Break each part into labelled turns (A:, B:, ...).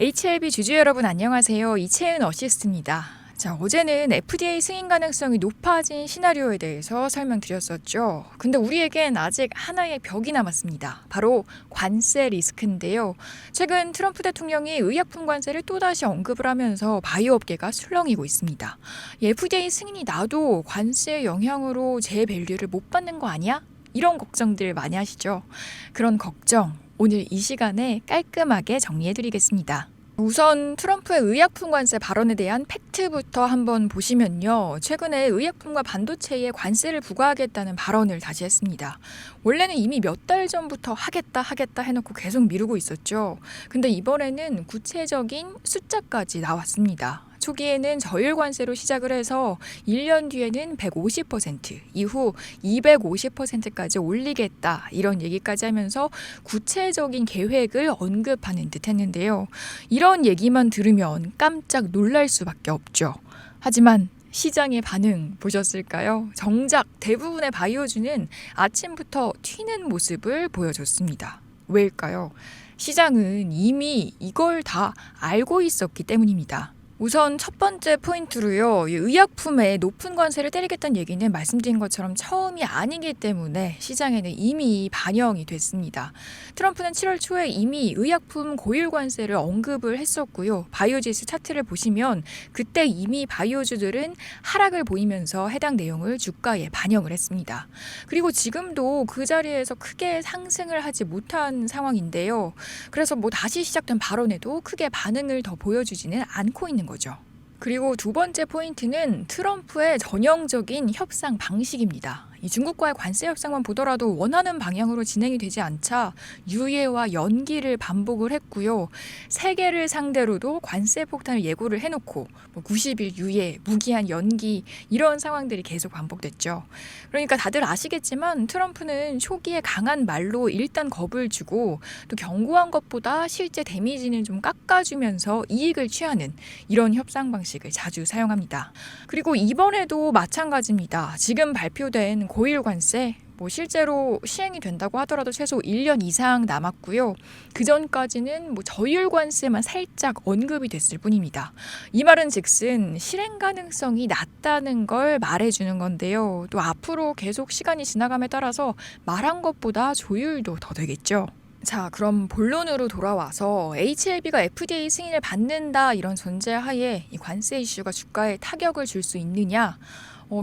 A: HLB 주주 여러분 안녕하세요. 이채은 어시스트입니다. 자, 어제는 FDA 승인 가능성이 높아진 시나리오에 대해서 설명드렸었죠. 근데 우리에겐 아직 하나의 벽이 남았습니다. 바로 관세 리스크인데요. 최근 트럼프 대통령이 의약품 관세를 또다시 언급을 하면서 바이오 업계가 술렁이고 있습니다. FDA 승인이 나도 관세 영향으로 제 밸류를 못 받는 거 아니야? 이런 걱정들 많이 하시죠. 그런 걱정 오늘 이 시간에 깔끔하게 정리해드리겠습니다. 우선 트럼프의 의약품 관세 발언에 대한 팩트부터 한번 보시면요. 최근에 의약품과 반도체에 관세를 부과하겠다는 발언을 다시 했습니다. 원래는 이미 몇 달 전부터 하겠다 해놓고 계속 미루고 있었죠. 근데 이번에는 구체적인 숫자까지 나왔습니다. 초기에는 저율 관세로 시작을 해서 1년 뒤에는 150%, 이후 250%까지 올리겠다 이런 얘기까지 하면서 구체적인 계획을 언급하는 듯 했는데요. 이런 얘기만 들으면 깜짝 놀랄 수밖에 없죠. 하지만 시장의 반응 보셨을까요? 정작 대부분의 바이오주는 아침부터 튀는 모습을 보여줬습니다. 왜일까요? 시장은 이미 이걸 다 알고 있었기 때문입니다. 우선 첫 번째 포인트로요. 의약품에 높은 관세를 때리겠다는 얘기는 말씀드린 것처럼 처음이 아니기 때문에 시장에는 이미 반영이 됐습니다. 트럼프는 7월 초에 이미 의약품 고율 관세를 언급을 했었고요. 바이오지수 차트를 보시면 그때 이미 바이오주들은 하락을 보이면서 해당 내용을 주가에 반영을 했습니다. 그리고 지금도 그 자리에서 크게 상승을 하지 못한 상황인데요. 그래서 다시 시작된 발언에도 크게 반응을 더 보여주지는 않고 있는 거죠. 그리고 두 번째 포인트는 트럼프의 전형적인 협상 방식입니다. 이 중국과의 관세 협상만 보더라도 원하는 방향으로 진행이 되지 않자 유예와 연기를 반복을 했고요. 세계를 상대로도 관세 폭탄을 예고를 해놓고 90일 유예, 무기한 연기 이런 상황들이 계속 반복됐죠. 그러니까 다들 아시겠지만 트럼프는 초기에 강한 말로 일단 겁을 주고 또 경고한 것보다 실제 데미지는 좀 깎아주면서 이익을 취하는 이런 협상 방식을 자주 사용합니다. 그리고 이번에도 마찬가지입니다. 지금 발표된 고율 관세 실제로 시행이 된다고 하더라도 최소 1년 이상 남았고요. 그 전까지는 저율 관세만 살짝 언급이 됐을 뿐입니다. 이 말은 즉슨 실행 가능성이 낮다는 걸 말해주는 건데요. 또 앞으로 계속 시간이 지나감에 따라서 말한 것보다 조율도 더 되겠죠. 자, 그럼 본론으로 돌아와서 HLB가 FDA 승인을 받는다 이런 전제하에 이 관세 이슈가 주가에 타격을 줄 수 있느냐?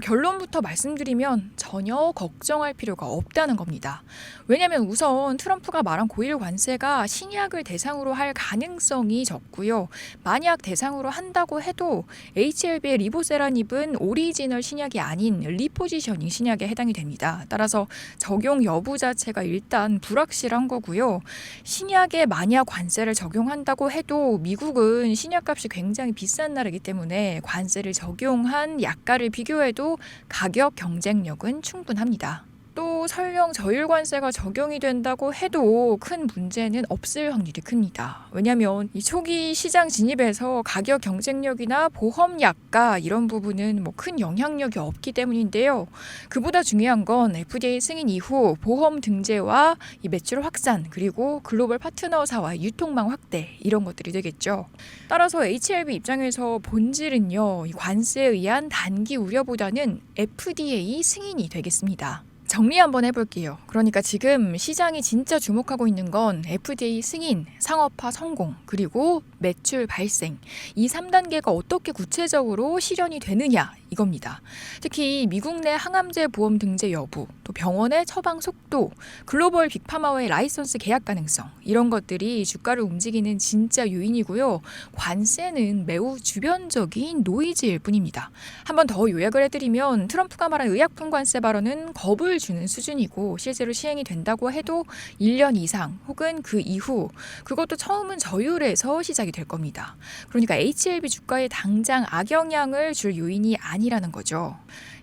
A: 결론부터 말씀드리면 전혀 걱정할 필요가 없다는 겁니다. 왜냐하면 우선 트럼프가 말한 고율 관세가 신약을 대상으로 할 가능성이 적고요. 만약 대상으로 한다고 해도 HLB의 리보세라닙은 오리지널 신약이 아닌 리포지셔닝 신약에 해당이 됩니다. 따라서 적용 여부 자체가 일단 불확실한 거고요. 신약에 만약 관세를 적용한다고 해도 미국은 신약값이 굉장히 비싼 나라이기 때문에 관세를 적용한 약가를 비교해도 가격 경쟁력은 충분합니다. 또 설령 저율 관세가 적용이 된다고 해도 큰 문제는 없을 확률이 큽니다. 왜냐하면 이 초기 시장 진입에서 가격 경쟁력이나 보험 약가 이런 부분은 큰 영향력이 없기 때문인데요. 그보다 중요한 건 FDA 승인 이후 보험 등재와 이 매출 확산 그리고 글로벌 파트너사와의 유통망 확대 이런 것들이 되겠죠. 따라서 HLB 입장에서 본질은요. 이 관세에 의한 단기 우려보다는 FDA 승인이 되겠습니다. 정리 한번 해볼게요. 그러니까 지금 시장이 진짜 주목하고 있는 건 FDA 승인, 상업화 성공, 그리고 매출 발생. 이 3단계가 어떻게 구체적으로 실현이 되느냐 이겁니다. 특히 미국 내 항암제 보험 등재 여부, 또 병원의 처방 속도, 글로벌 빅파마와의 라이선스 계약 가능성 이런 것들이 주가를 움직이는 진짜 요인이고요. 관세는 매우 주변적인 노이즈일 뿐입니다. 한번 더 요약을 해드리면 트럼프가 말한 의약품 관세 발언은 겁을 주는 수준이고 실제로 시행이 된다고 해도 1년 이상 혹은 그 이후 그것도 처음은 저율에서 시작이 될 겁니다. 그러니까 HLB 주가에 당장 악영향을 줄 요인이 아니라는 거죠.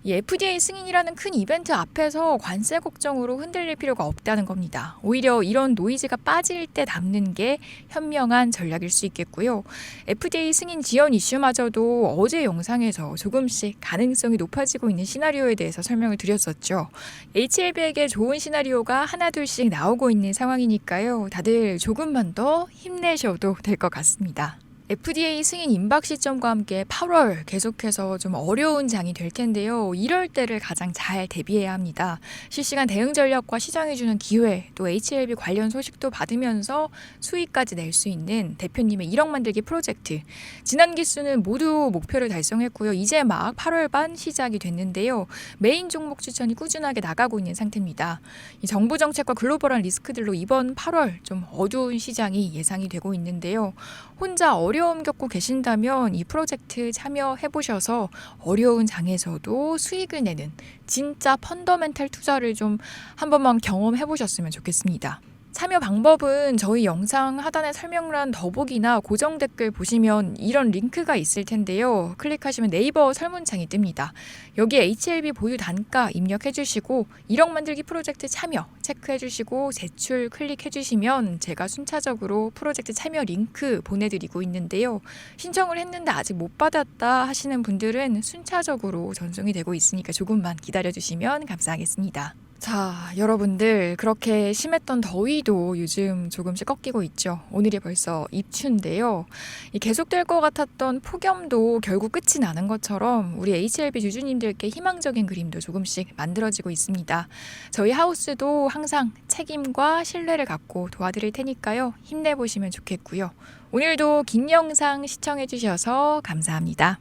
A: 이 FDA 승인이라는 큰 이벤트 앞에서 관세 걱정으로 흔들릴 필요가 없다는 겁니다. 오히려 이런 노이즈가 빠질 때 담는 게 현명한 전략일 수 있겠고요. FDA 승인 지연 이슈마저도 어제 영상에서 조금씩 가능성이 높아지고 있는 시나리오에 대해서 설명을 드렸었죠. HLB에게 좋은 시나리오가 하나둘씩 나오고 있는 상황이니까요. 다들 조금만 더 힘내셔도 될 것 같습니다. FDA 승인 임박 시점과 함께 8월 계속해서 좀 어려운 장이 될 텐데요. 이럴 때를 가장 잘 대비해야 합니다. 실시간 대응 전략과 시장이 주는 기회, 또 HLB 관련 소식도 받으면서 수익까지 낼 수 있는 대표님의 1억 만들기 프로젝트. 지난 기수는 모두 목표를 달성했고요. 이제 막 8월 반 시작이 됐는데요. 메인 종목 추천이 꾸준하게 나가고 있는 상태입니다. 이 정부 정책과 글로벌한 리스크들로 이번 8월 좀 어두운 시장이 예상이 되고 있는데요. 혼자 어려움 겪고 계신다면 이 프로젝트 참여해보셔서 어려운 장에서도 수익을 내는 진짜 펀더멘탈 투자를 좀 한 번만 경험해보셨으면 좋겠습니다. 참여 방법은 저희 영상 하단의 설명란 더보기나 고정 댓글 보시면 이런 링크가 있을 텐데요. 클릭하시면 네이버 설문창이 뜹니다. 여기에 HLB 보유 단가 입력해주시고 1억 만들기 프로젝트 참여 체크해주시고 제출 클릭해주시면 제가 순차적으로 프로젝트 참여 링크 보내드리고 있는데요. 신청을 했는데 아직 못 받았다 하시는 분들은 순차적으로 전송이 되고 있으니까 조금만 기다려주시면 감사하겠습니다. 자, 여러분들 그렇게 심했던 더위도 요즘 조금씩 꺾이고 있죠. 오늘이 벌써 입추인데요. 이 계속될 것 같았던 폭염도 결국 끝이 나는 것처럼 우리 HLB 주주님들께 희망적인 그림도 조금씩 만들어지고 있습니다. 저희 하우스도 항상 책임과 신뢰를 갖고 도와드릴 테니까요. 힘내보시면 좋겠고요. 오늘도 긴 영상 시청해주셔서 감사합니다.